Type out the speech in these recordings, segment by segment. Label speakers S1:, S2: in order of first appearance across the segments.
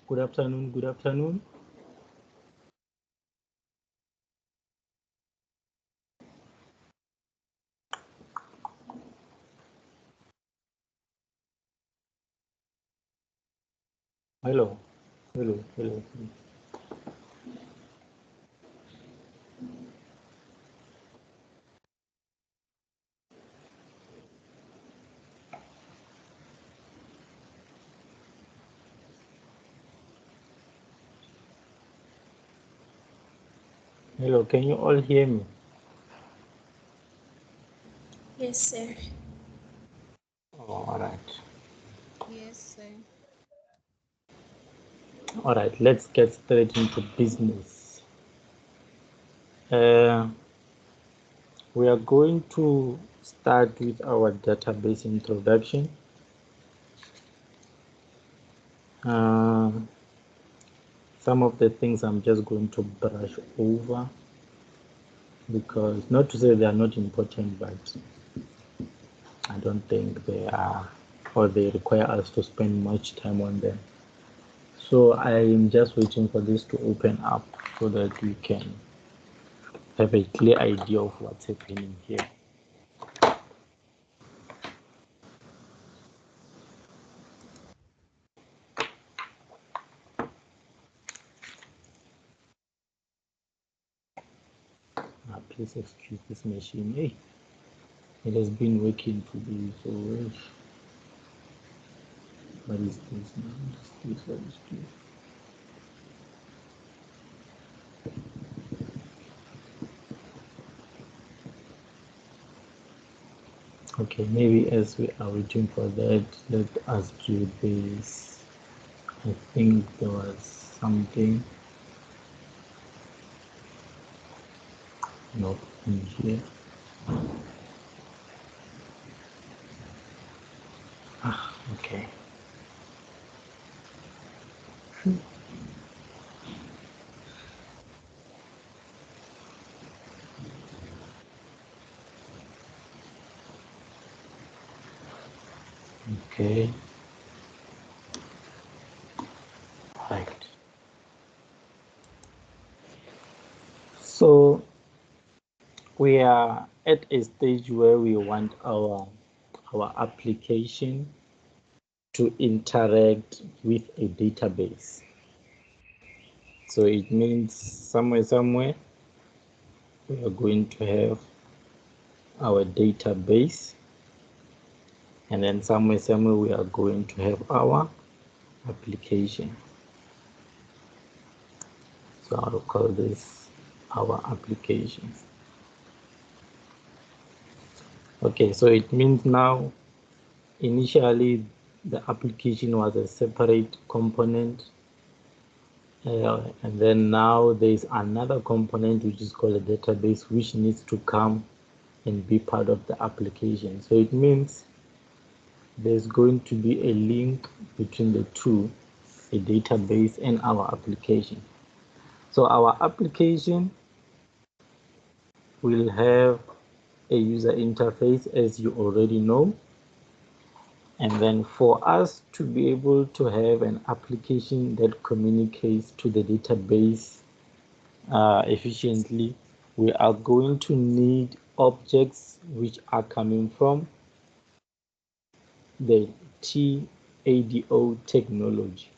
S1: Good afternoon. Good afternoon. Hello. Hello. Hello. Hello. Can you all hear me?
S2: Yes, sir.
S1: All right.
S3: Yes, sir.
S1: All right. Let's get straight into business. Uh, we are going to start with our database introduction. Uh, some of the things I'm just going to brush over because not to say they are not important, but I don't think they are or they require us to spend much time on them. So I'm just waiting for this to open up so that we can have a clear idea of what's happening here. Please excuse this machine. Hey, it has been working today, so what is this now? What is this? Okay, maybe as we are waiting for that, let us do this. I think there was something not in here. Okay. Okay. Right. So we are at a stage where we want our application to interact with a database. So it means somewhere we are going to have our database, and then somewhere we are going to have our application. So I'll call this our application. Okay, so it means now initially the application was a separate component, and then now there's another component which is called a database, which needs to come and be part of the application. So it means there's going to be a link between the two, a database and our application. So our application will have a user interface, as you already know. And then for us to be able to have an application that communicates to the database efficiently, we are going to need objects which are coming from the TADO technology.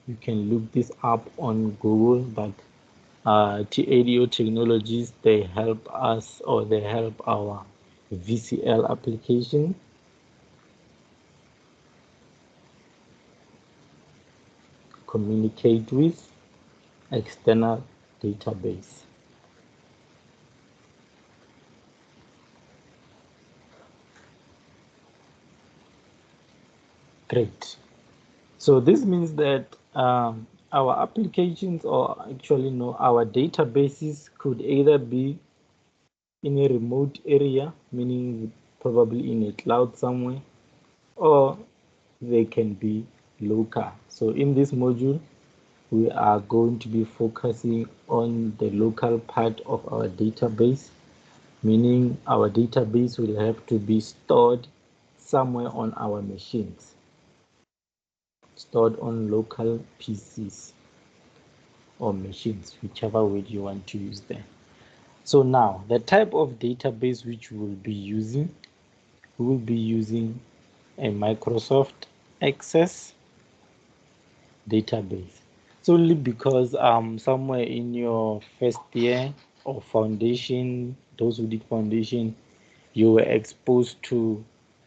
S1: You can look this up on Google, but TADO technologies, they help us, or they help our VCL application communicate with external database. Great. So this means that our applications, or actually no, our databases could either be in a remote area, meaning probably in a cloud somewhere, or they can be local. So in this module, we are going to be focusing on the local part of our database, meaning our database will have to be stored somewhere on our machines. stored on local PCs or machines, whichever word you want to use there. So now the type of database which we will be using a Microsoft Access database solely because somewhere in your first year or foundation, those who did foundation, you were exposed to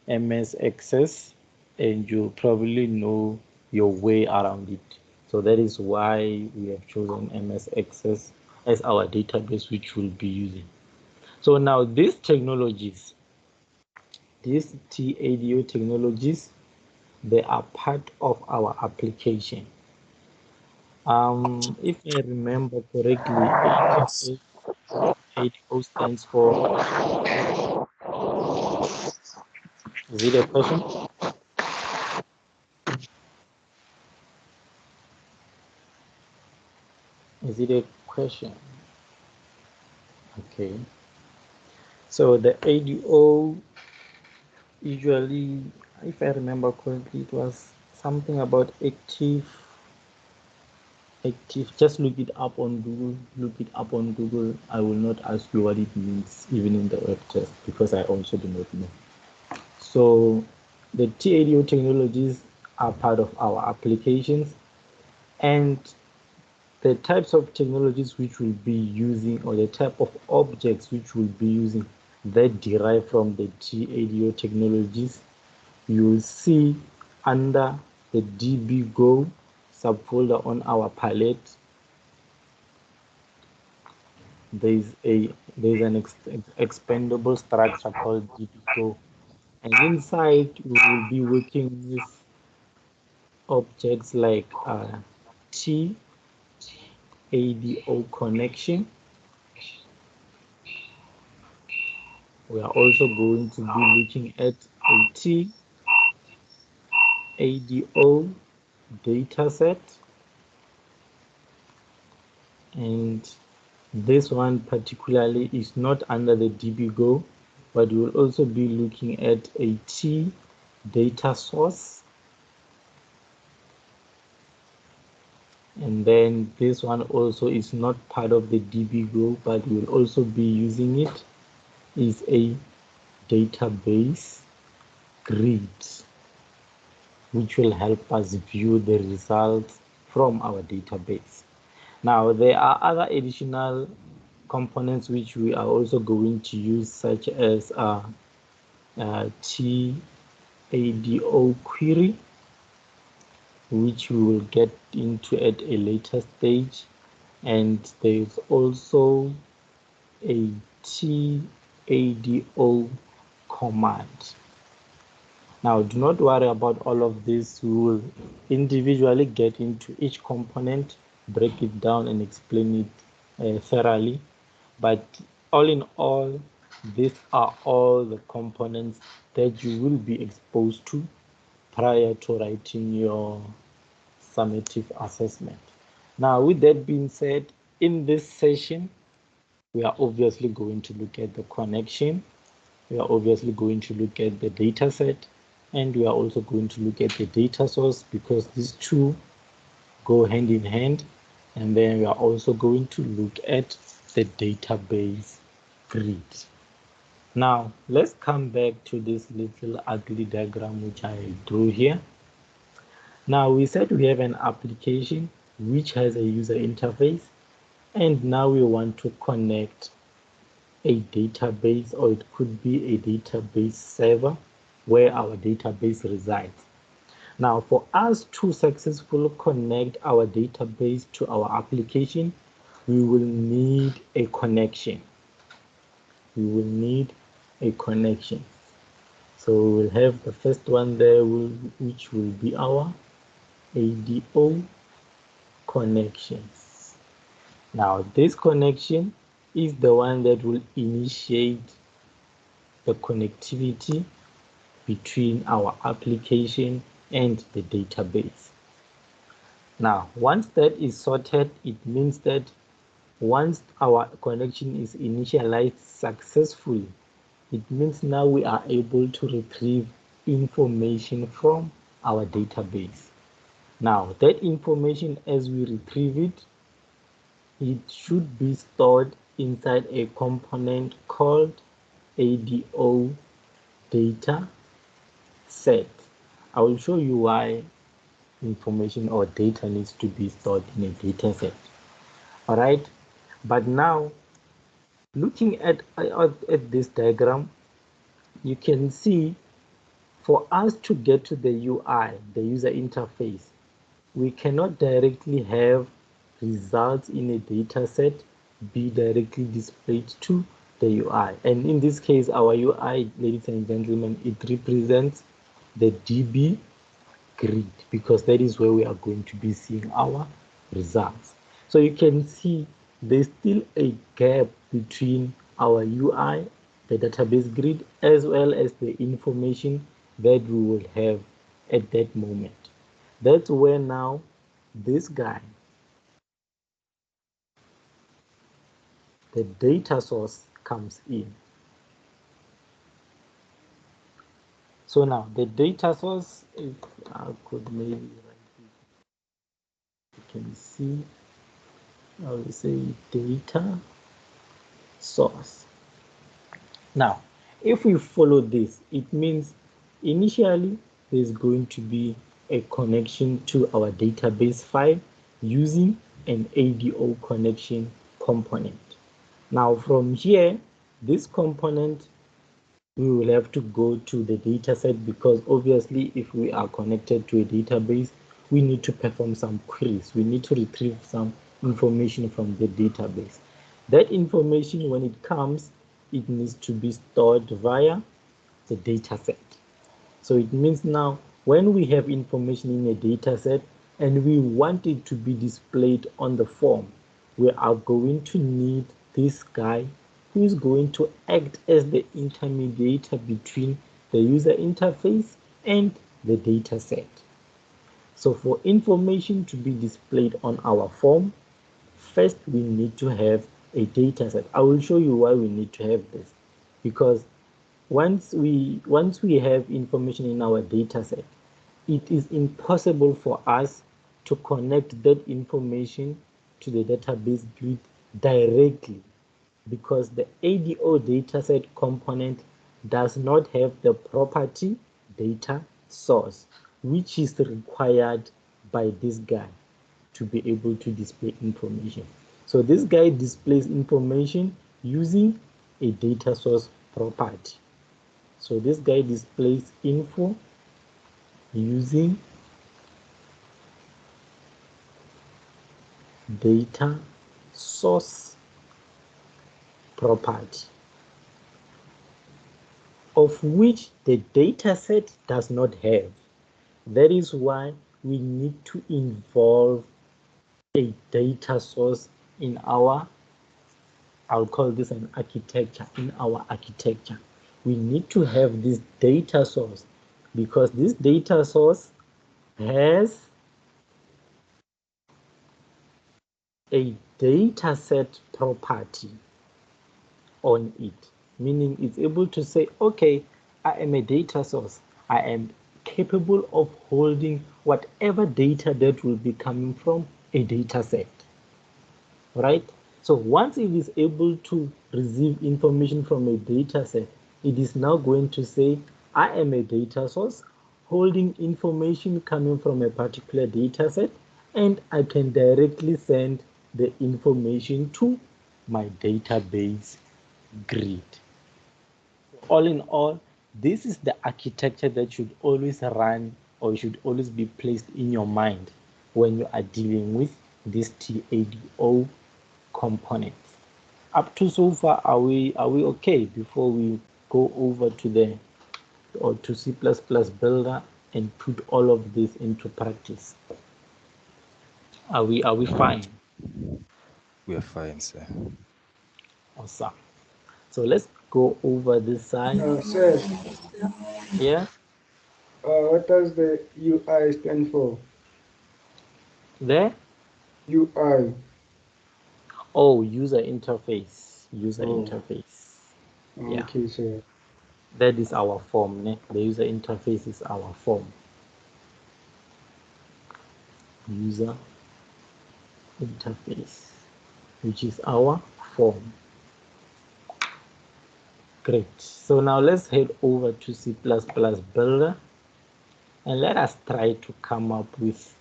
S1: MS Access and you probably know your way around it. So that is why we have chosen MS Access as our database which we'll be using. So now these TADO technologies, they are part of our application. If I remember correctly, ADO stands for, is it a question? Is it a question? Okay. So the ADO usually, if I remember correctly, it was something about active. Just look it up on Google. Look it up on Google. I will not ask you what it means, even in the web test, because I also do not know. So the TADO technologies are part of our applications, and the types of technologies which we'll be using, or the type of objects which we'll be using that derive from the TADO technologies, you will see under the DBGO subfolder on our palette. There's an expandable structure called DBGO, and inside we will be working with objects like TADO connection. We are also going to be looking at a TADO dataset, and this one particularly is not under the DBGO, but we will also be looking at a T data source, and then this one also is not part of the DBGO, but we will also be using it, is a database grid, which will help us view the results from our database. Now, there are other additional components which we are also going to use, such as TADO query, which we will get into at a later stage. And there's also a TADO command. Now, do not worry about all of this. We will individually get into each component, break it down, and explain it thoroughly. But all in all, these are all the components that you will be exposed to prior to writing your summative assessment. Now, with that being said, in this session, we are obviously going to look at the connection. We are obviously going to look at the data set, and we are also going to look at the data source, because these two go hand in hand. And then we are also going to look at the database grid. Now, let's come back to this little ugly diagram which I drew here. Now, we said we have an application which has a user interface, and now we want to connect a database, or it could be a database server where our database resides. Now, for us to successfully connect our database to our application, we will need a connection. We will need a connection. So we'll have the first one there, which will be our ADO connections. Now, this connection is the one that will initiate the connectivity between our application and the database. Now, once that is sorted, it means that once our connection is initialized successfully, it means now we are able to retrieve information from our database. Now, that information, as we retrieve it, it should be stored inside a component called ADO data set. I will show you why information or data needs to be stored in a data set. All right. But now, looking at this diagram, you can see for us to get to the UI, the user interface, we cannot directly have results in a data set be directly displayed to the UI. And in this case, our UI, ladies and gentlemen, it represents the DB grid because that is where we are going to be seeing our results. So you can see there's still a gap between our UI, the database grid, as well as the information that we will have at that moment. That's where now this guy, the data source, comes in. So now the data source, if I could maybe write it, you can see, I will say data source. Now, if we follow this, it means initially there's going to be a connection to our database file using an ADO connection component. Now from here, this component, we will have to go to the dataset because obviously if we are connected to a database, we need to perform some queries. We need to retrieve some information from the database. That information, when it comes, it needs to be stored via the dataset. So it means now when we have information in a dataset and we want it to be displayed on the form, we are going to need this guy who is going to act as the intermediator between the user interface and the dataset. So for information to be displayed on our form, first we need to have a dataset. I will show you why we need to have this, because once we have information in our dataset, it is impossible for us to connect that information to the database grid directly because the ADO dataset component does not have the property data source, which is required by this guy to be able to display information. So this guy displays information using a data source property. So this guy displays info using data source property, of which the dataset does not have. That is why we need to involve a data source in our, I'll call this an architecture, in our architecture. We need to have this data source because this data source has a dataset property on it, meaning it's able to say, okay, I am a data source. I am capable of holding whatever data that will be coming from a data set, right? So once it is able to receive information from a data set, it is now going to say, I am a data source holding information coming from a particular data set, and I can directly send the information to my database grid. All in all, this is the architecture that should always run or should always be placed in your mind when you are dealing with these TADO components. Up to so far, are we okay before we go over to the or to C++ builder and put all of this into practice? Are we fine?
S2: We are fine, sir.
S1: Awesome. So let's go over this side.
S4: Sir,
S1: Yeah,
S4: what does the UI stand for?
S1: there.
S4: UI.
S1: Oh, user interface. User
S4: Oh,
S1: interface. Yeah,
S4: okay, sir.
S1: that is our form. Ne? The user interface is our form. user interface, which is our form. Great. So now let's head over to C++ Builder and let us try to come up with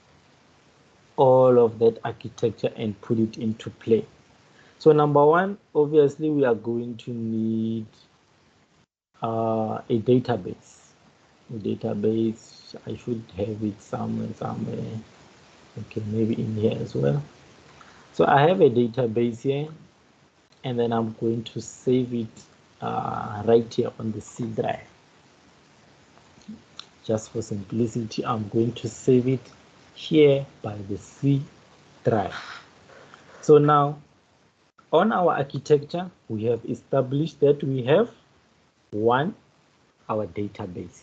S1: all of that architecture and put it into play. So number one, obviously we are going to need a database. I should have it somewhere. Okay, maybe in here as well. So I have a database here, and then I'm going to save it right here on the C drive. Just for simplicity, I'm going to save it here by the C drive. So now on our architecture, we have established that we have one, our database.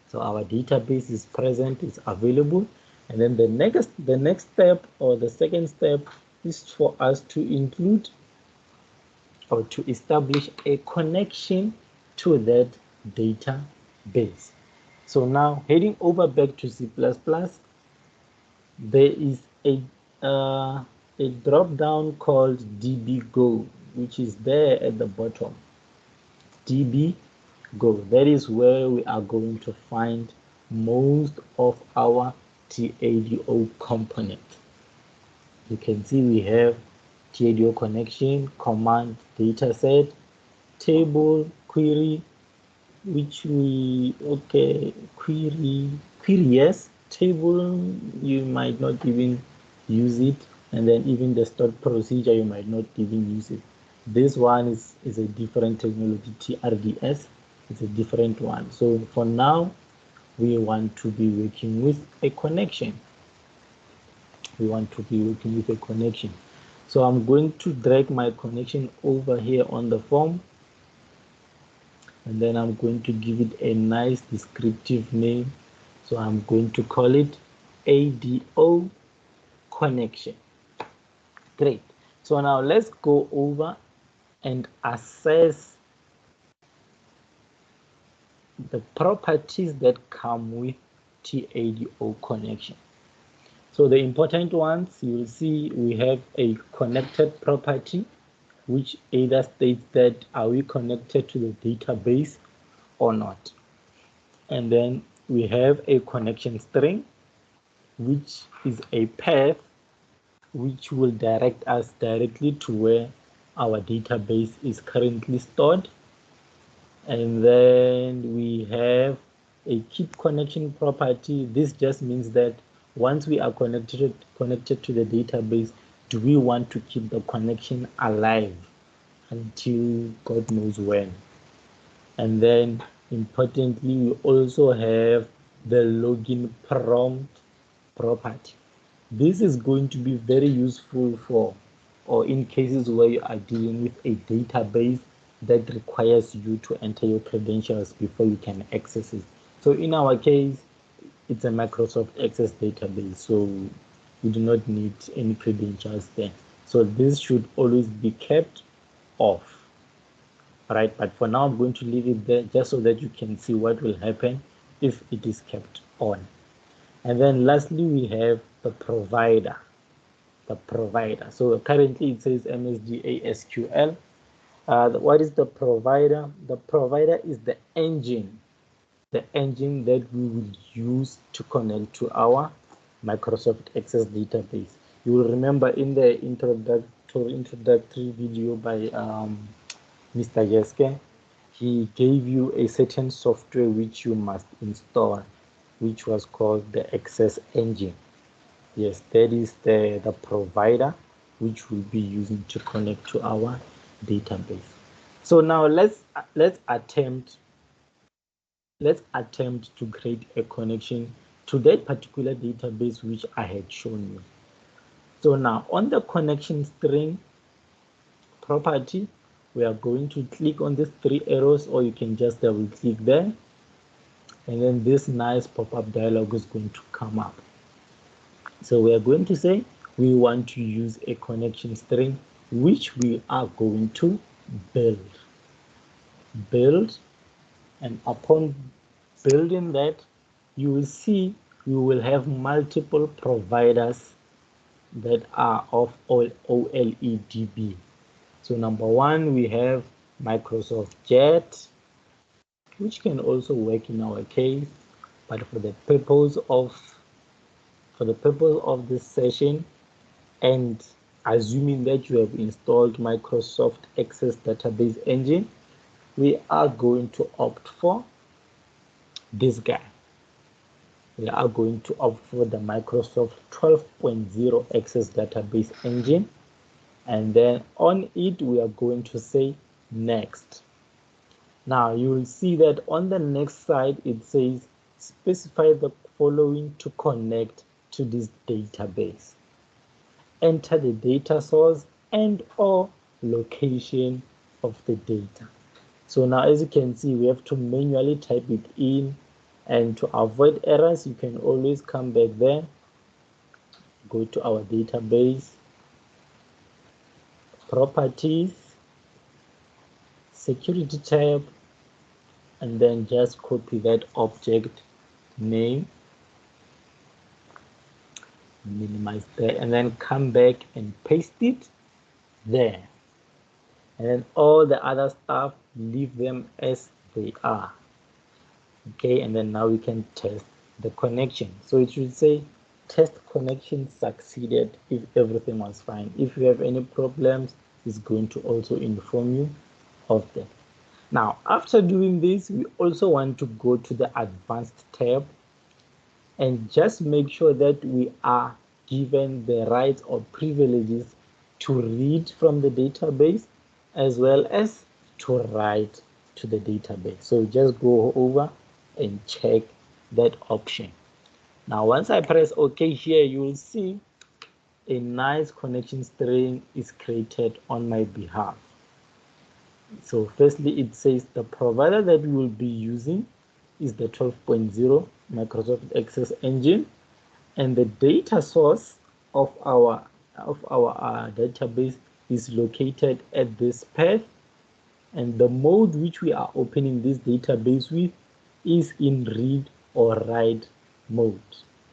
S1: So our database is present, it's available, and then the next step, or the second step, is for us to include or to establish a connection to that database. So now heading over back to C++, there is a drop down called dbgo, which is there at the bottom. dbgo, that is where we are going to find most of our TADO component. You can see we have TADO connection, command, dataset, table, query, which we, okay, query, yes, table, you might not even use it, and then even the stored procedure, you might not even use it. This one is a different technology, TRDS, it's a different one. So for now, we want to be working with a connection. So I'm going to drag my connection over here on the form, and then I'm going to give it a nice descriptive name. So I'm going to call it ADO connection. Great. So now let's go over and assess the properties that come with TADO connection. So the important ones, you will see we have a connected property, which either states that are we connected to the database or not. And then we have a connection string, which is a path which will direct us directly to where our database is currently stored. And then we have a keep connection property. This just means that once we are connected to the database, do we want to keep the connection alive until God knows when? And then importantly, we also have the login prompt property. This is going to be very useful for, or in cases where you are dealing with a database that requires you to enter your credentials before you can access it. So in our case, it's a Microsoft Access database, so we do not need any credentials there. So this should always be kept off. Right, but for now I'm going to leave it there just so that you can see what will happen if it is kept on. And then lastly, we have the provider. So currently it says MSDA SQL. What is the provider? The provider is the engine that we will use to connect to our Microsoft Access database. You will remember in the introductory video by Mr. Jeske, he gave you a certain software which you must install, which was called the Access Engine. Yes, that is the provider which we'll be using to connect to our database. So now let's attempt to create a connection to that particular database which I had shown you. So now on the connection string property, we are going to click on these three arrows, or you can just double click there, and then this nice pop-up dialog is going to come up. So we are going to say we want to use a connection string which we are going to build, and upon building that, you will see we will have multiple providers that are of OLEDB. So number one, we have Microsoft Jet, which can also work in our case, but for the purpose of this session, and assuming that you have installed Microsoft Access Database Engine, we are going to opt for this guy. We are going to opt for the Microsoft 12.0 Access Database Engine, and then on it we are going to say next. Now you will see that on the next side it says specify the following to connect to this database. Enter the data source and or location of the data. So now as you can see, we have to manually type it in, and to avoid errors you can always come back there, go to our database, properties, security tab, and then just copy that object name, minimize that, and then come back and paste it there. And then all the other stuff, leave them as they are. Okay, and then now we can test the connection. So it should say test connection succeeded if everything was fine. If you have any problems, it's going to also inform you of that. Now, after doing this, we also want to go to the advanced tab and just make sure that we are given the rights or privileges to read from the database as well as to write to the database. So just go over and check that option. Now, once I press OK here, you will see a nice connection string is created on my behalf. So firstly, it says the provider that we will be using is the 12.0 Microsoft Access Engine, and the data source of our database is located at this path, and the mode which we are opening this database with is in read or write mode.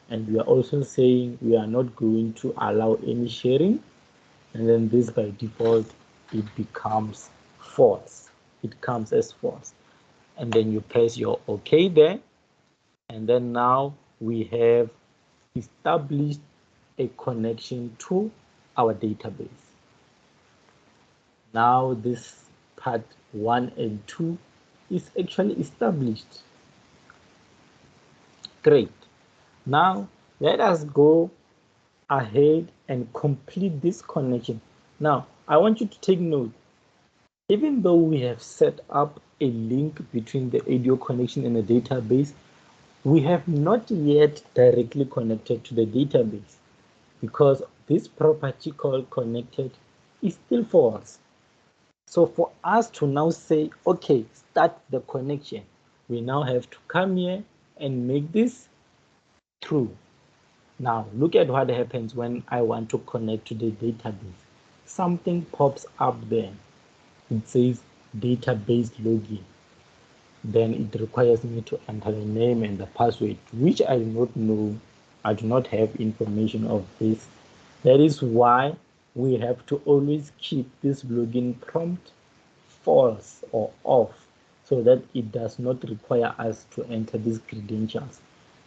S1: And we are also saying we are not going to allow any sharing, and then this by default it becomes false. It comes as false, and then you press your OK there, and then now we have established a connection to our database. Now this part 1 and 2 is actually established. Great. Now let us go ahead and complete this connection. Now I want you to take note, even though we have set up a link between the audio connection and the database, we have not yet directly connected to the database because this property called connected is still false. So for us to now say, okay, start the connection, we now have to come here and make this true. Now look at what happens when I want to connect to the database. Something pops up there. It says database login. Then it requires me to enter the name and the password, which I do not know. I do not have information of this. That is why we have to always keep this login prompt false or off, so that it does not require us to enter these credentials.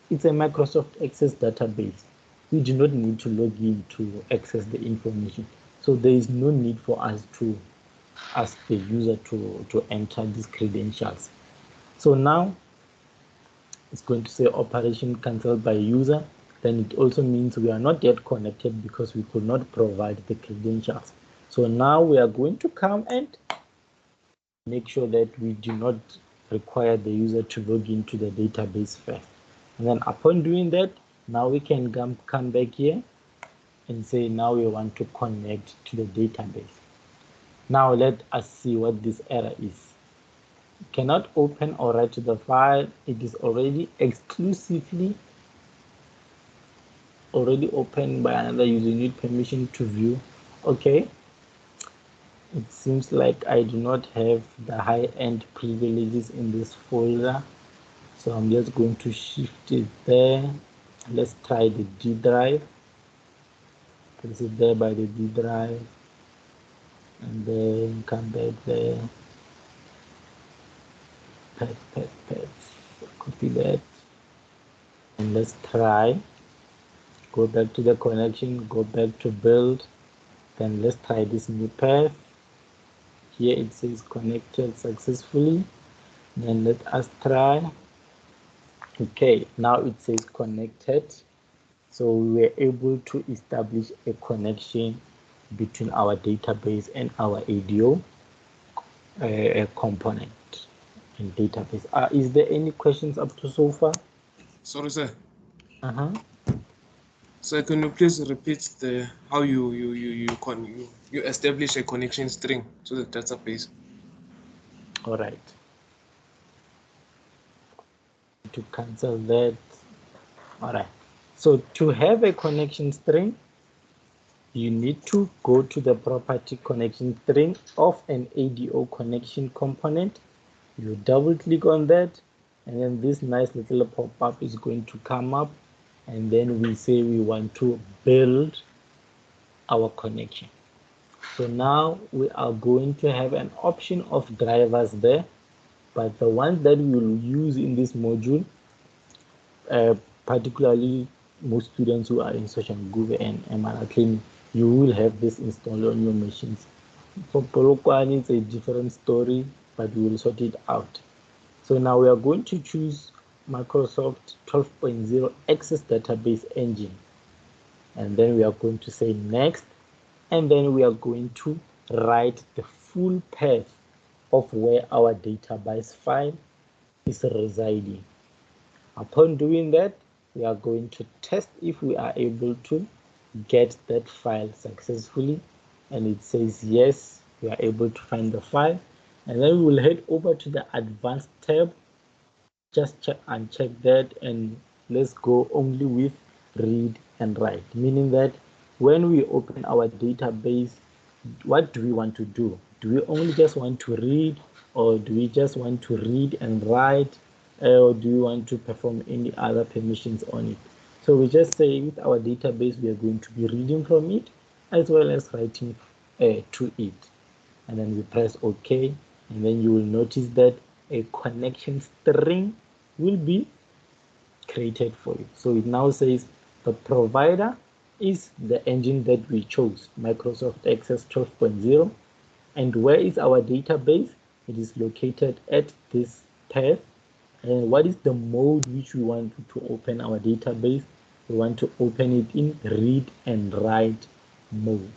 S1: It's a Microsoft Access database. We do not need to log in to access the information. So there is no need for us to ask the user to enter these credentials. So now it's going to say operation cancelled by user. Then it also means we are not yet connected because we could not provide the credentials. So now we are going to come and make sure that we do not require the user to log into the database first. And then upon doing that, now we can come back here and say now we want to connect to the database. Now let us see what this error is. Cannot open or write to the file. It is already exclusively opened by another user. You need permission to view. Okay, it seems like I do not have the high-end privileges in this folder, so I'm just going to shift it there. Let's try the D drive. Place it there by the D drive, and then come back there. Paste. Copy that, and let's try. Go back to the connection, go back to build, then let's try this new path. Here it says connected successfully. Then let us try. Okay, now it says connected. So we were able to establish a connection between our database and our ADO component in database. Is there any questions up to so far?
S5: Sorry, sir.
S1: Uh-huh.
S5: Sir, can you please repeat the how you establish a connection string to the database?
S1: All right. To cancel that. All right. So to have a connection string, you need to go to the property connection string of an ADO connection component. You double click on that, and then this nice little pop-up is going to come up, and then we say we want to build our connection. So now we are going to have an option of drivers there, but the ones that we will use in this module, particularly most students who are in social group and MRI training, you will have this installed on your machines. For Polokwane, it's a different story, but we will sort it out. So now we are going to choose Microsoft 12.0 Access Database Engine. And then we are going to say next. And then we are going to write the full path of where our database file is residing. Upon doing that, we are going to test if we are able to get that file successfully. And it says yes, we are able to find the file. And then we will head over to the advanced tab. Just uncheck that, and let's go only with read and write, meaning that when we open our database, what do we want to do? Do we only just want to read, or do we just want to read and write, or do we want to perform any other permissions on it? So we just say with our database, we are going to be reading from it as well as writing to it. And then we press OK, and then you will notice that a connection string will be created for you. So it now says the provider is the engine that we chose, Microsoft Access 12.0. And where is our database? It is located at this path. And what is the mode which we want to open our database? We want to open it in read and write mode.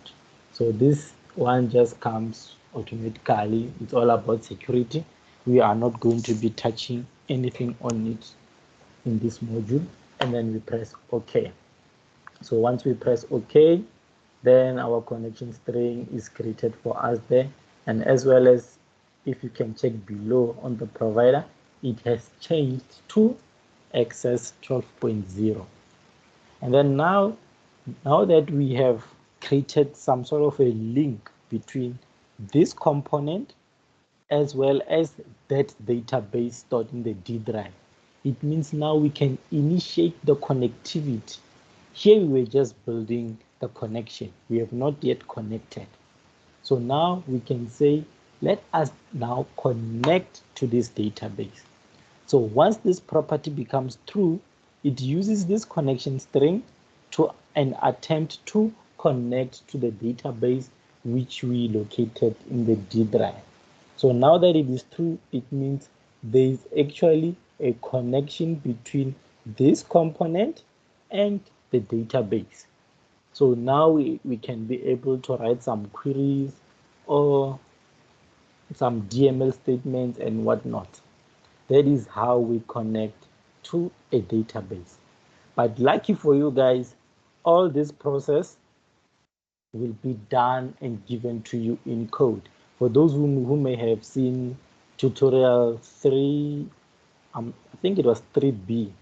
S1: So this one just comes automatically. It's all about security. We are not going to be touching anything on it in this module, and then we press OK. So once we press OK, then our connection string is created for us there, and as well as if you can check below on the provider, it has changed to Access 12.0. And then now that we have created some sort of a link between this component as well as that database stored in the D drive, it means now we can initiate the connectivity. Here we were just building the connection. We have not yet connected. So now we can say, let us now connect to this database. So once this property becomes true, it uses this connection string to an attempt to connect to the database which we located in the D drive. So now that it is true, it means there is actually a connection between this component and the database. So now we can be able to write some queries or some DML statements and whatnot. That is how we connect to a database. But lucky for you guys, all this process will be done and given to you in code. For those who may have seen tutorial 3, I think it was 3B,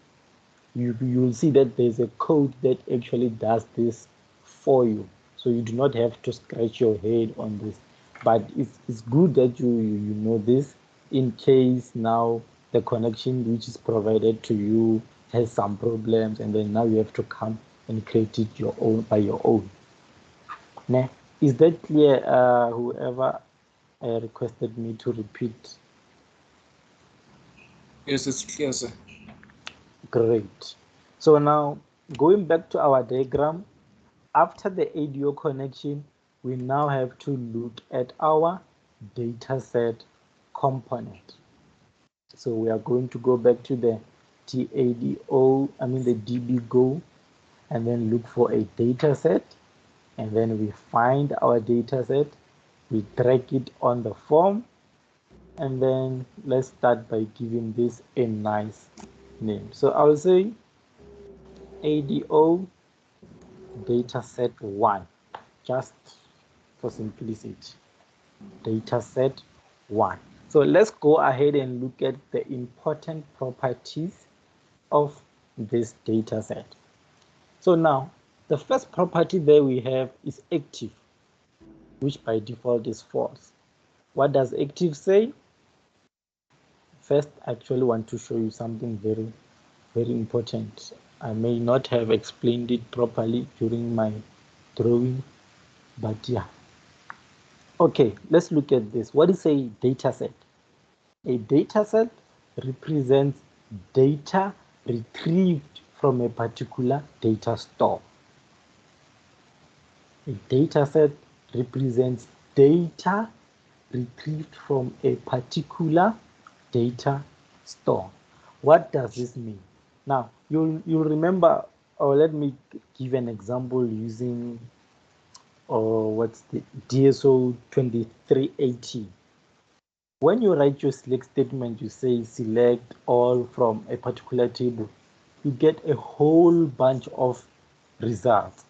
S1: you'll see that there's a code that actually does this for you. So you do not have to scratch your head on this. But it's good that you know this in case now the connection which is provided to you has some problems, and then now you have to come and create it your own by your own. Ne? Is that clear? Whoever requested me to repeat.
S5: Yes, it's clear, sir.
S1: Great. So now going back to our diagram, after the ADO connection, we now have to look at our dataset component. So we are going to go back to the the DB and then look for a dataset, and then we find our dataset, we drag it on the form, and then let's start by giving this a nice name. So I'll say ADO dataset 1, just for simplicity, dataset 1. So let's go ahead and look at the important properties of this dataset. So now the first property that we have is active, which by default is false. What does active say? First, I actually want to show you something very, very important. I may not have explained it properly during my drawing, but yeah. Okay, let's look at this. What is a data set? A data set represents data retrieved from a particular data store. A data set represents data retrieved from a particular data store. What does this mean? Now, you'll remember, or let me give an example using what's the DSO 2380. When you write your select statement, you say select all from a particular table, you get a whole bunch of results.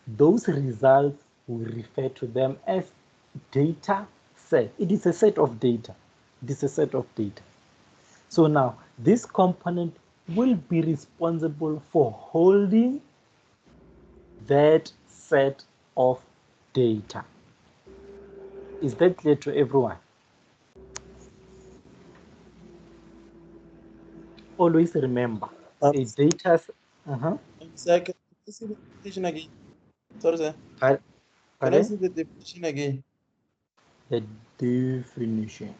S1: Those results, we refer to them as data set. It is a set of data. It is a set of data. So now this component will be responsible for holding that set of data. Is that clear to everyone? Always remember, a data.
S6: Sir, can I see the definition again? Sorry, sir. Can I
S1: Pardon?
S6: see the definition again?
S1: The definition.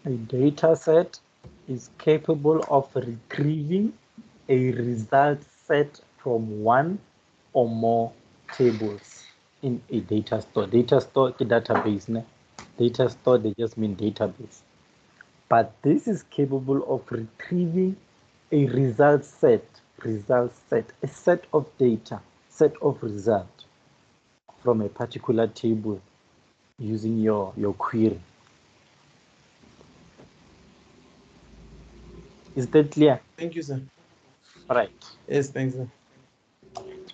S1: A data set is capable of retrieving a result set from one or more tables in a data store. Data store is database. Ne? Data store, they just mean database. But this is capable of retrieving a result set, a set of data, set of result from a particular table using your query. Is that clear?
S6: Thank you, sir.
S1: All right.
S6: Yes, thanks, sir.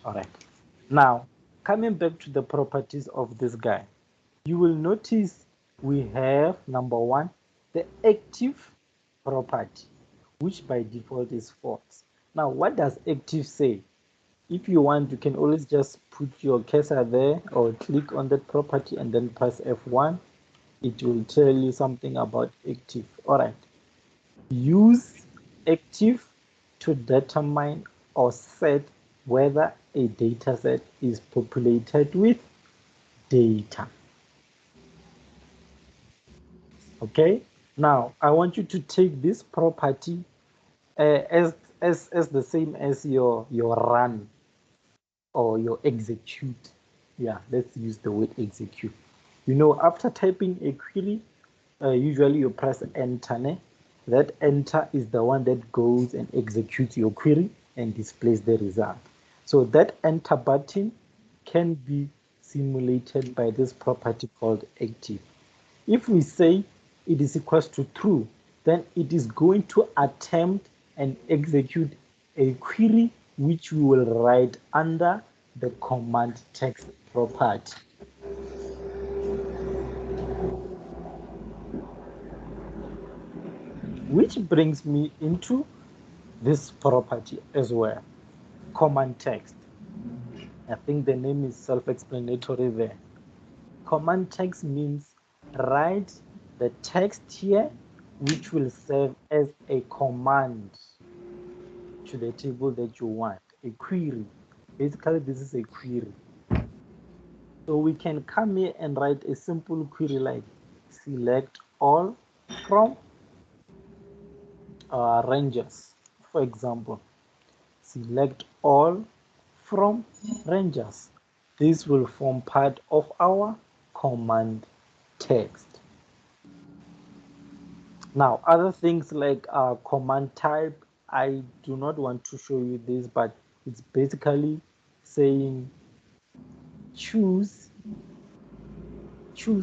S1: All right. Now, coming back to the properties of this guy, you will notice we have number one, the active property, which by default is false. Now, what does active say? If you want, you can always just put your cursor there or click on that property and then press F1. It will tell you something about active. All right. Use active to determine or set whether a dataset is populated with data. Okay, now I want you to take this property as the same as your run or your execute. Yeah, let's use the word execute. You know, after typing a query, usually you press enter. Ne? That enter is the one that goes and executes your query and displays the result. So that enter button can be simulated by this property called active. If we say it is equals to true, then it is going to attempt and execute a query which we will write under the command text property. Which brings me into this property as well, command text. I think the name is self-explanatory there. Command text means write the text here, which will serve as a command to the table that you want, a query. Basically, this is a query. So we can come here and write a simple query like select all from rangers, for example. Select all from rangers. This will form part of our command text. Now, other things like command type, I do not want to show you this, but it's basically saying choose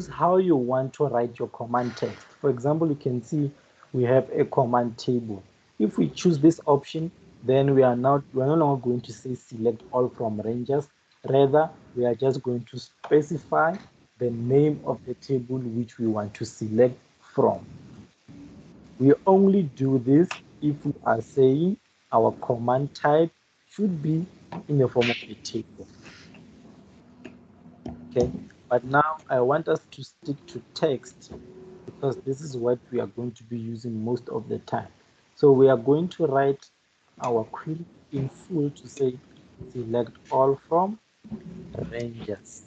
S1: how you want to write your command text. For example, you can see we have a command table. If we choose this option, then we're no longer going to say select all from rangers. Rather, we are just going to specify the name of the table which we want to select from. We only do this if we are saying our command type should be in the form of a table. Okay, but now I want us to stick to text because this is what we are going to be using most of the time. So we are going to write our query in full to say select all from rangers.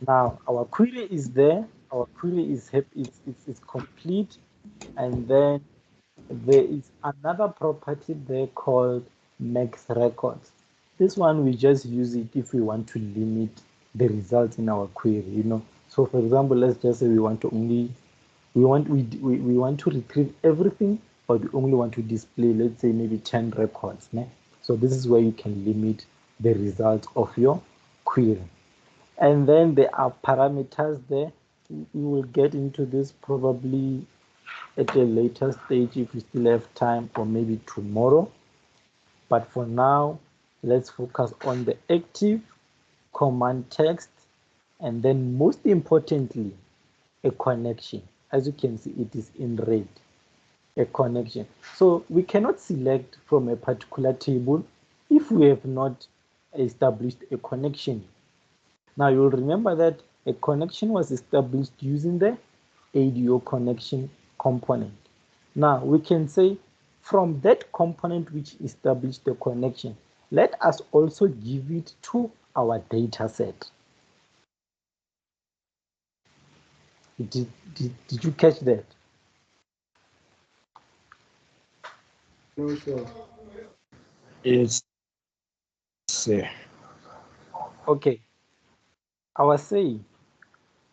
S1: Now our query is there. Our query is happy. It's complete, and then there is another property there called max records. This one we just use it if we want to limit the results in our query. So for example, let's just say we want to retrieve everything, but we only want to display, let's say, maybe 10 records. So this is where you can limit the result of your query. And then there are parameters there. We will get into this probably at a later stage if we still have time, or maybe tomorrow. But for now, let's focus on the active command text, and then most importantly, a connection. As you can see, it is in red, a connection. So we cannot select from a particular table if we have not established a connection. Now you'll remember that a connection was established using the ADO connection component. Now we can say from that component which established the connection, let us also give it to our data set. Did you catch that?
S4: No, sir.
S5: Yes, sir.
S1: Okay, I was saying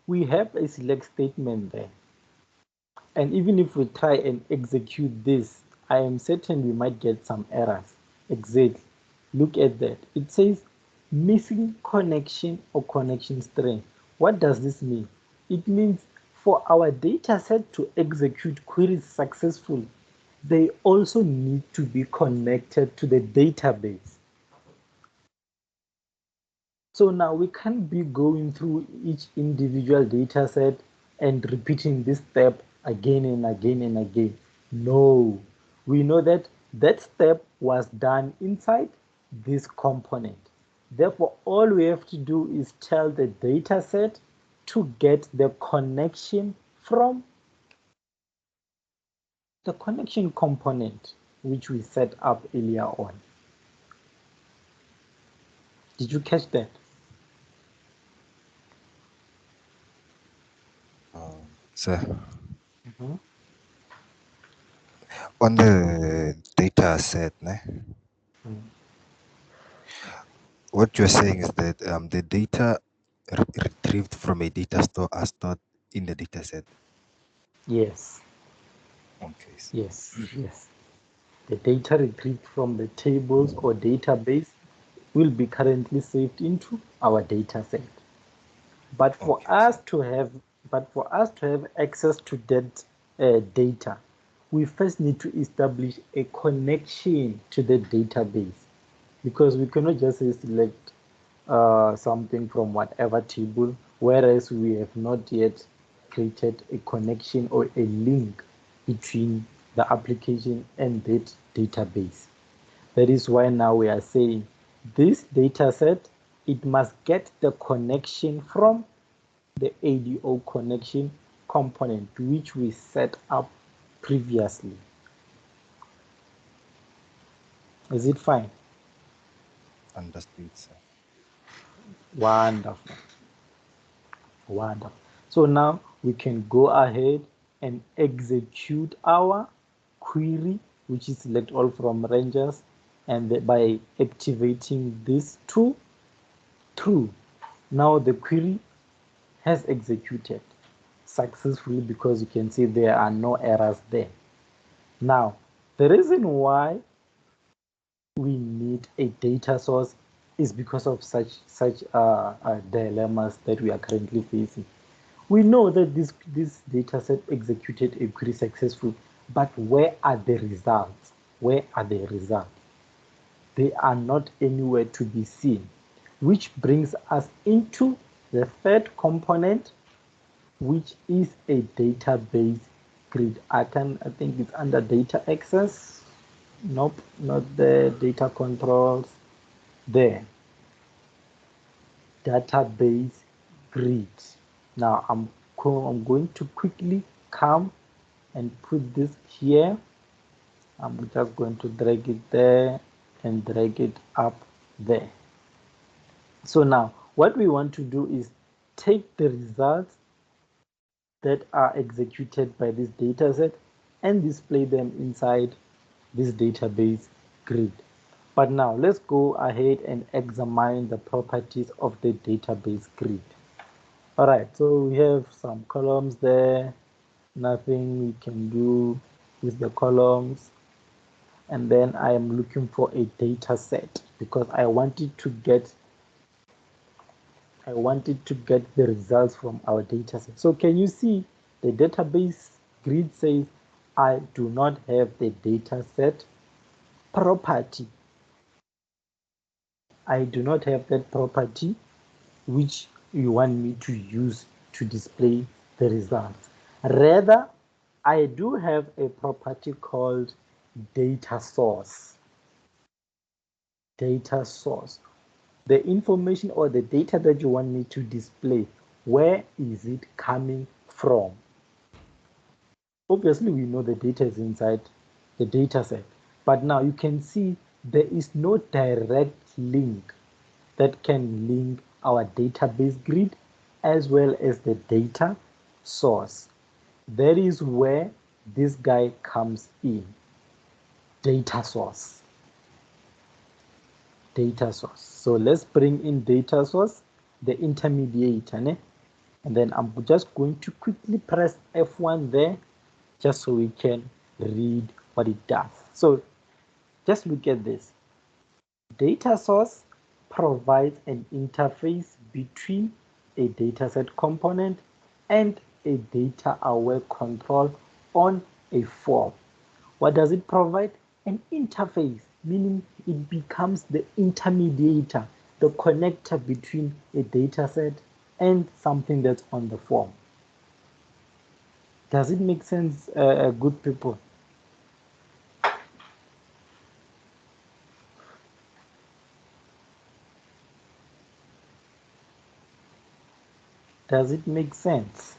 S1: we have a select statement there. And even if we try and execute this, I am certain we might get some errors. Exactly. Look at that. It says missing connection or connection string. What does this mean? It means for our data set to execute queries successfully, they also need to be connected to the database. So now we can't be going through each individual data set and repeating this step again and again and again. No, we know that that step was done inside this component. Therefore, all we have to do is tell the data set to get the connection from the connection component, which we set up earlier on. Did you catch that?
S2: So
S1: Mhm.
S2: on the data set,
S1: Mm.
S2: what you're saying is that the data retrieved from a data store are stored in the data set.
S1: Yes,
S2: Okay.
S1: yes. The data retrieved from the tables or database will be currently saved into our data set. But for
S2: Okay,
S1: us
S2: sir.
S1: to have access to that data, we first need to establish a connection to the database, because we cannot just say select something from whatever table, whereas we have not yet created a connection or a link between the application and that database. That is why now we are saying this data set it must get the connection from the ADO connection component, which we set up previously. Is it fine?
S2: Understood, sir.
S1: Wonderful. Wonderful. So now we can go ahead and execute our query, which is select all from rangers, and by activating this to true. Now the query has executed successfully because you can see there are no errors there. Now, the reason why we need a data source is because of such dilemmas that we are currently facing. We know that this data set executed a query successfully, but where are the results? Where are the results? They are not anywhere to be seen, which brings us into the third component, which is a database grid. I think it's under data access. Nope, not the data controls. There, database grid. Now I'm going to quickly come and put this here. I'm just going to drag it there and drag it up there. So now what we want to do is take the results that are executed by this dataset and display them inside this database grid. But now let's go ahead and examine the properties of the database grid. All right, so we have some columns there, nothing we can do with the columns. And then I am looking for a data set because I wanted to get the results from our data set. So can you see the database grid says I do not have the data set property. I do not have that property which you want me to use to display the results. Rather, I do have a property called data source. Data source. The information or the data that you want me to display, where is it coming from? Obviously, we know the data is inside the data set, but now you can see there is no direct link that can link our database grid as well as the data source. That is where this guy comes in. Data source. Data source. So let's bring in data source, the intermediator, né? And then I'm just going to quickly press F1 there just so we can read what it does. So just look at this. Data source provides an interface between a dataset component and a data-aware control on a form. What does it provide? An interface, meaning it becomes the intermediator, the connector between a dataset and something that's on the form. Does it make sense, good people? Does it make sense?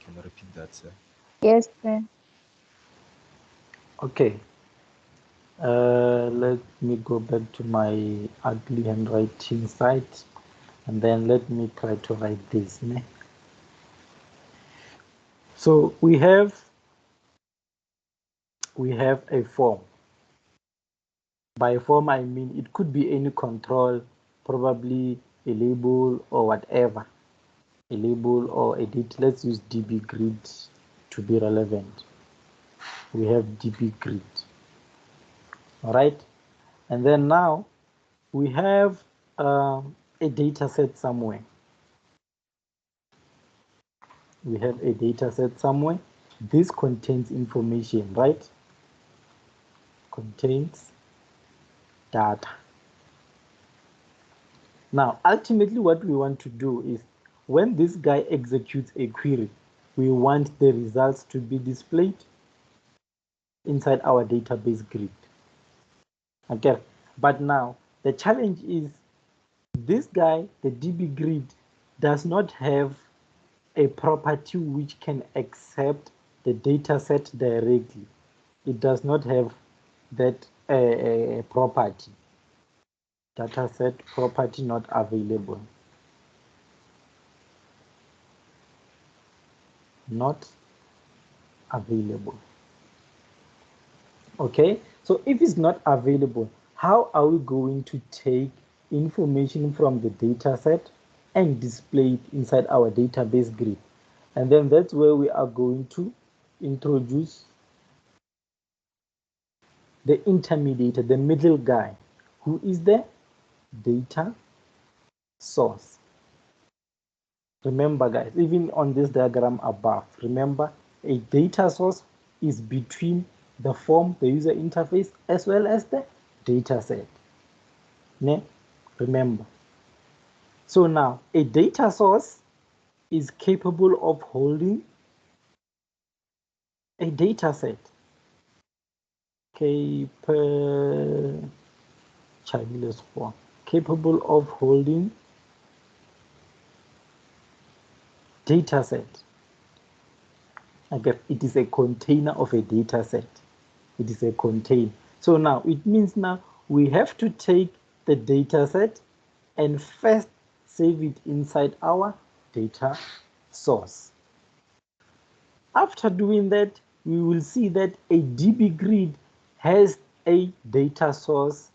S2: Can you repeat that, sir?
S7: Yes, sir.
S1: Okay. Let me go back to my ugly handwriting site and then let me try to write this. Ne? So we have a form. By form, I mean it could be any control, probably a label or whatever. A label or edit. Let's use DB grid to be relevant. We have DB grid. All right. And then now we have a data set somewhere. We have a data set somewhere. This contains information, right? Contains data. Now, ultimately, what we want to do is when this guy executes a query, we want the results to be displayed. inside our database grid. Okay, but now the challenge is this guy, the DB grid, does not have a property which can accept the data set directly. It does not have that property. Data set property not available. Not available. Okay, so if it's not available, how are we going to take information from the data set and display it inside our database grid? And then that's where we are going to introduce the intermediator, the middle guy, who is the data source. Remember, guys, even on this diagram above, remember a data source is between the form, the user interface, as well as the data set. Remember. So now a data source is capable of holding a data set. Capable of holding data set. Again, it is a container of a data set. It is a container. So now it means now we have to take the data set and first save it inside our data source. After doing that, we will see that a DB grid has a data source,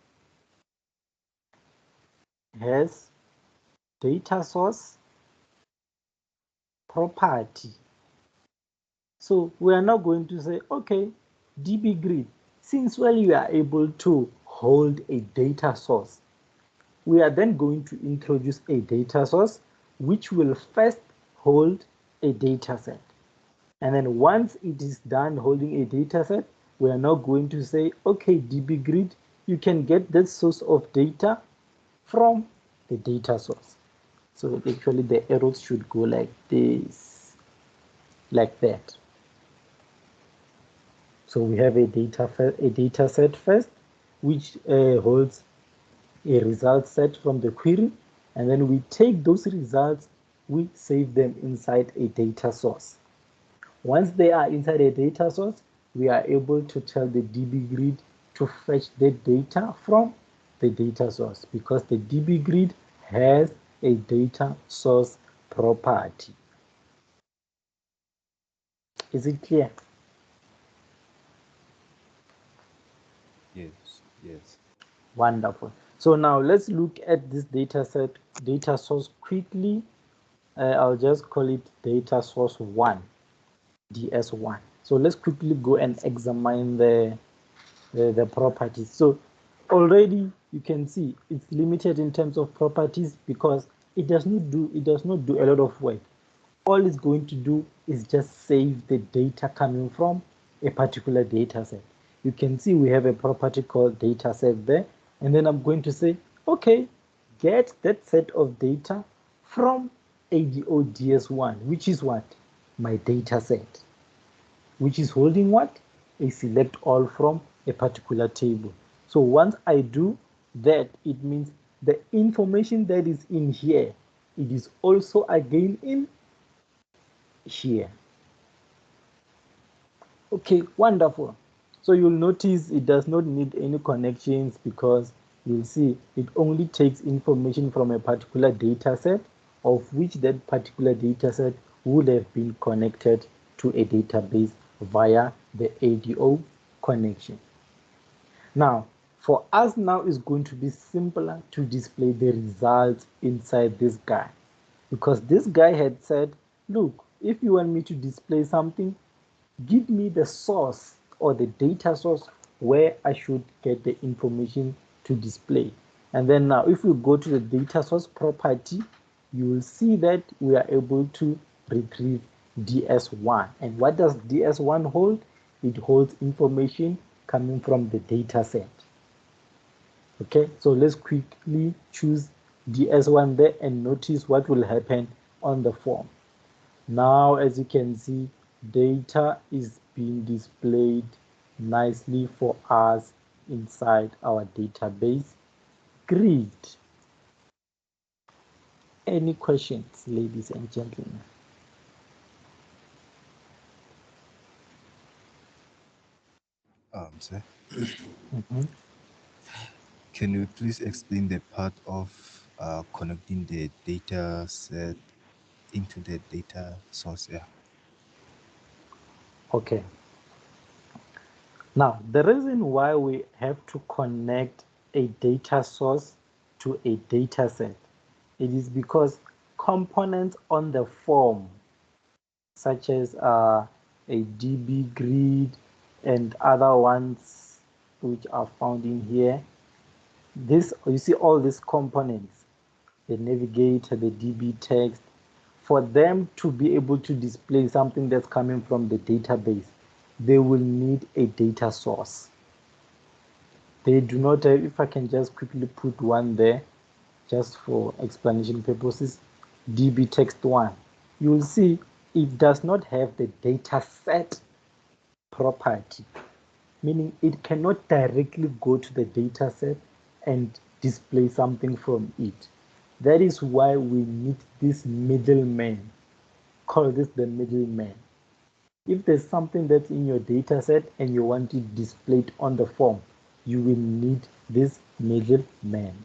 S1: property. So we are now going to say, okay, DB grid, since well you are able to hold a data source, we are then going to introduce a data source which will first hold a data set. And then once it is done holding a data set, we are now going to say, okay, DB grid, you can get that source of data from the data source. So actually the arrows should go like this, like that. So we have a data set first, which holds a result set from the query, and then we take those results, we save them inside a data source. Once they are inside a data source, we are able to tell the DB grid to fetch the data from the data source because the DB grid has a data source property. Is it clear?
S2: Yes.
S1: Wonderful. So now let's look at this data source quickly. I'll just call it data source 1, DS1. So let's quickly go and examine the properties. So already you can see it's limited in terms of properties because it does not do a lot of work. All it's going to do is just save the data coming from a particular data set. You can see we have a property called data set there, and then I'm going to say, okay, get that set of data from ADO DS1, which is what? My data set, which is holding what? A select all from a particular table. So once I do that, it means the information that is in here, it is also again in here. Okay, wonderful. So you'll notice it does not need any connections because you'll see it only takes information from a particular data set of which that particular data set would have been connected to a database via the ADO connection. Now, for us now it's going to be simpler to display the results inside this guy because this guy had said, look, if you want me to display something, give me the source or the data source where I should get the information to display. And then now if we go to the data source property, you will see that we are able to retrieve DS1. And what does DS1 hold? It holds information coming from the data set. Okay, so let's quickly choose DS1 there and notice what will happen on the form. Now, as you can see, data is being displayed nicely for us inside our database grid. Any questions, ladies and gentlemen?
S2: Sir,
S1: Mhm.
S2: can you please explain the part of connecting the data set into the data source? Yeah.
S1: Okay. Now, the reason why we have to connect a data source to a data set, it is because components on the form, such as a DB grid and other ones which are found in here, this you see all these components, the navigator, the DB text, for them to be able to display something that's coming from the database, they will need a data source. They do not have, if I can just quickly put one there, just for explanation purposes, DB text 1. You will see it does not have the data set property, meaning it cannot directly go to the data set and display something from it. That is why we need this middleman. Call this the middleman. If there's something that's in your data set and you want it displayed on the form, you will need this middleman.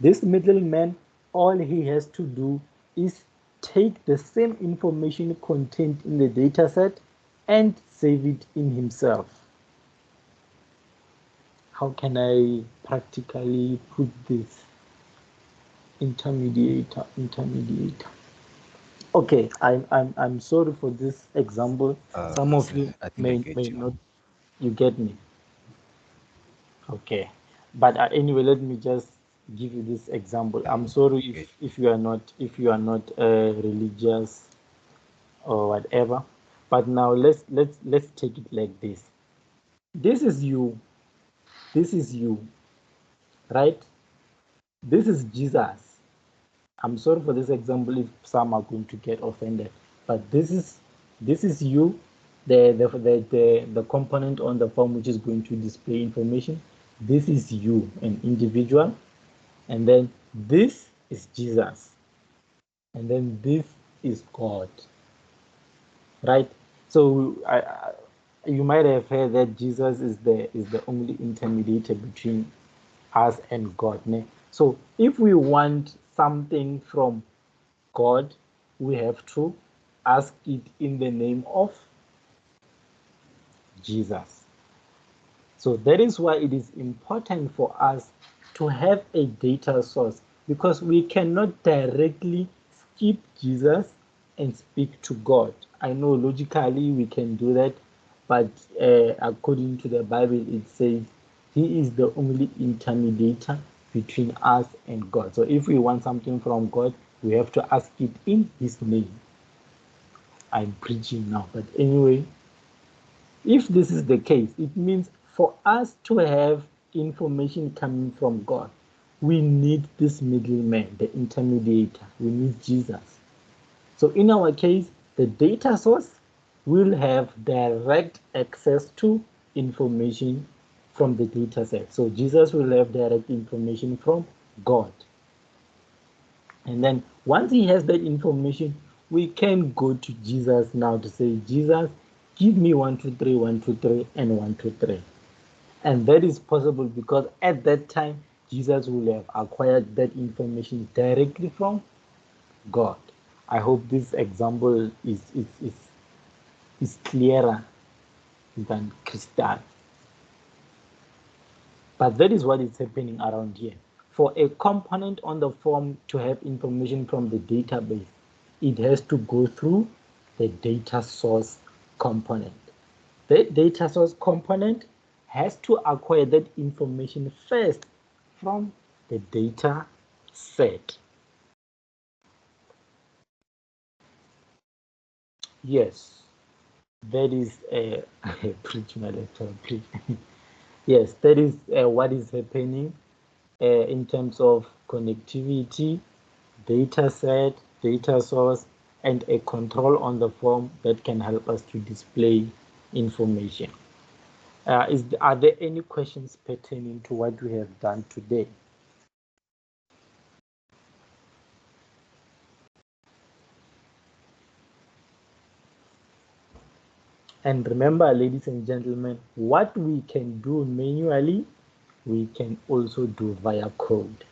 S1: This middleman, all he has to do is take the same information contained in the data set and save it in himself. How can I practically put this? Intermediator. Okay, I'm sorry for this example. Some of
S2: Sir,
S1: you
S2: I think I
S1: may
S2: get you.
S1: not. You get me? Okay, but anyway, let me just give you this example.
S2: Yeah,
S1: I'm sorry
S2: get
S1: if you are not religious or whatever, but now let's take it like this. This is you. This is you, right? This is Jesus. I'm sorry for this example if some are going to get offended, but this is you, the component on the form which is going to display information. This is you, an individual, and then this is Jesus, and then this is God, right? So you might have heard that Jesus is the only intermediator between us and God. Ne? So if we want something from God, we have to ask it in the name of Jesus. So that is why it is important for us to have a data source, because we cannot directly skip Jesus and speak to God. I know logically we can do that, but according to the Bible, it says He is the only intermediator between us and God. So if we want something from God, we have to ask it in His name. I'm preaching now, but anyway, if this is the case, it means for us to have information coming from God, we need this middleman, the intermediator. We need Jesus. So in our case, the data source will have direct access to information from the data set. So Jesus will have direct information from God. And then once he has that information, we can go to Jesus now to say, Jesus, give me 1, 2, 3, 1, 2, 3, and 1, 2, 3. And that is possible because at that time, Jesus will have acquired that information directly from God. I hope this example is clearer than crystal. But that is what is happening around here. For a component on the form to have information from the database, it has to go through the data source component. The data source component has to acquire that information first from the data set. Yes, that is a preach my lecture, please. Yes, that is what is happening in terms of connectivity, data set, data source, and a control on the form that can help us to display information. Are there any questions pertaining to what we have done today? And remember, ladies and gentlemen, what we can do manually, we can also do via code.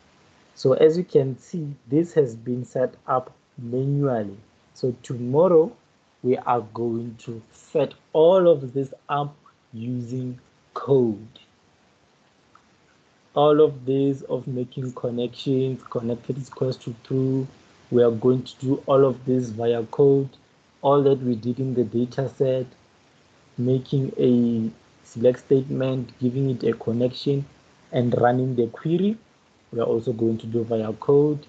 S1: So as you can see, this has been set up manually. So tomorrow, we are going to set all of this up using code. All of this of making connections, connected request to through, we are going to do all of this via code. All that we did in the data set, making a select statement, giving it a connection, and running the query, we are also going to do via code.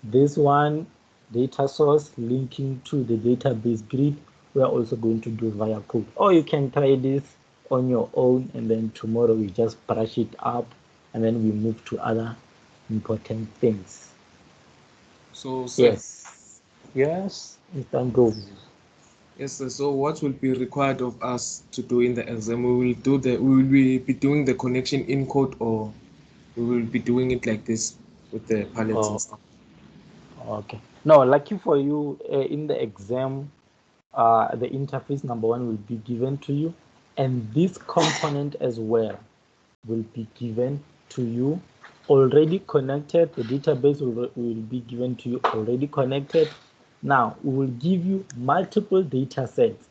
S1: This one, data source linking to the database grid, we are also going to do via code. Or you can try this on your own, and then tomorrow we just brush it up, and then we move to other important things.
S5: So, sir,
S1: Yes, Mr. Ndlovu.
S5: yes, sir. So, what will be required of us to do in the exam? We will be doing the connection in code, or we will be doing it like this with the palettes and
S1: Oh,
S5: stuff.
S1: okay. No, lucky for you, in the exam, the interface number one will be given to you, and this component as well will be given to you already connected. The database will be given to you already connected. Now we will give you multiple data sets.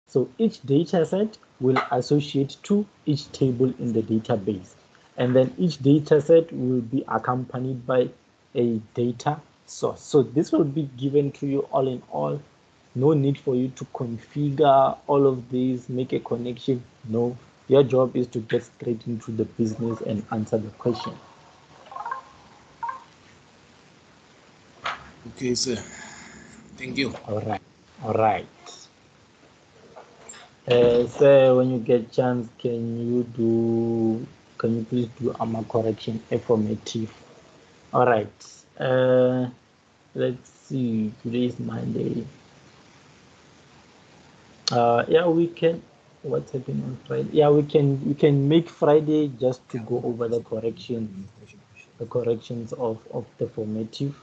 S1: So each data set will associate to each table in the database. And then each data set will be accompanied by a data source. So this will be given to you all in all. No need for you to configure all of these, make a connection. No, your job is to get straight into the business and answer the question.
S5: Okay, sir. Thank you.
S1: All right. All right. So when you get chance, can you please do AMA correction affirmative? All right. Let's see. Today is Monday. Yeah, we can. What's happening on Friday? Yeah, we can make Friday just to go over the corrections of the formative,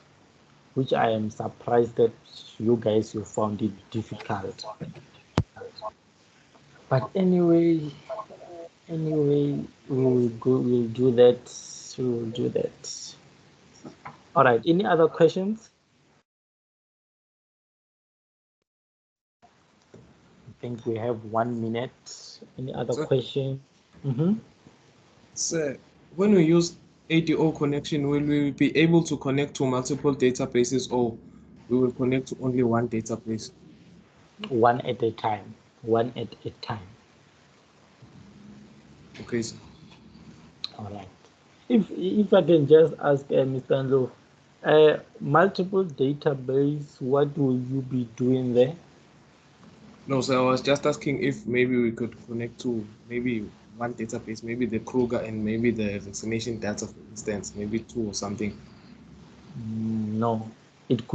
S1: which I am surprised that you found it difficult. But anyway, we'll do that. We'll do that. All right. Any other questions? I think we have 1 minute. Any other
S5: Sir,
S1: question?
S5: sir, when we use ADO connection, will we be able to connect to multiple databases, or we will connect to only one database?
S1: One at a time. One at a time.
S5: Okay, sir.
S1: All right. If I can just ask Mr. Nlo, multiple database, what will you be doing there?
S5: No, sir, I was just asking if maybe we could connect to maybe one database, maybe the Kruger and maybe the vaccination data, for instance, maybe two or something.
S1: No, it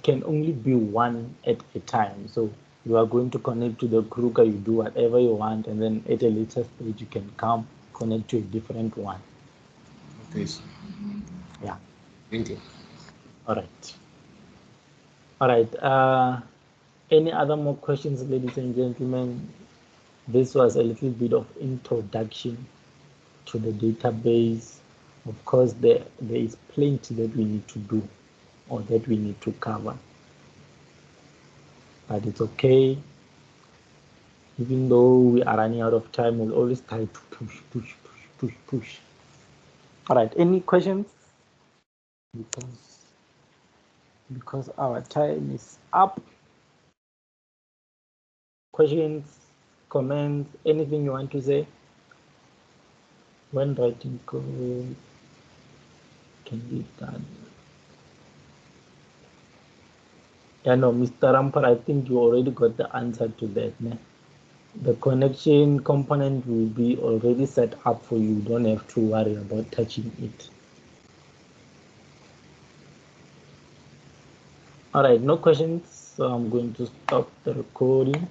S1: can only be one at a time. So you are going to connect to the Kruger, you do whatever you want, and then at a later stage you can come connect to a different one.
S5: Okay, sir.
S1: Yeah.
S5: Thank you.
S1: All right. All right. Any other more questions, ladies and gentlemen? This was a little bit of introduction to the database. Of course, there is plenty that we need to do or that we need to cover, but it's okay. Even though we are running out of time, we'll always try to push. All right. Any questions? Because our time is up. Questions, comments, anything you want to say? When writing code can be done. Yeah, no, Mr. Rampar, I think you already got the answer to that. Ne? The connection component will be already set up for you. You don't have to worry about touching it. All right, no questions. So I'm going to stop the recording.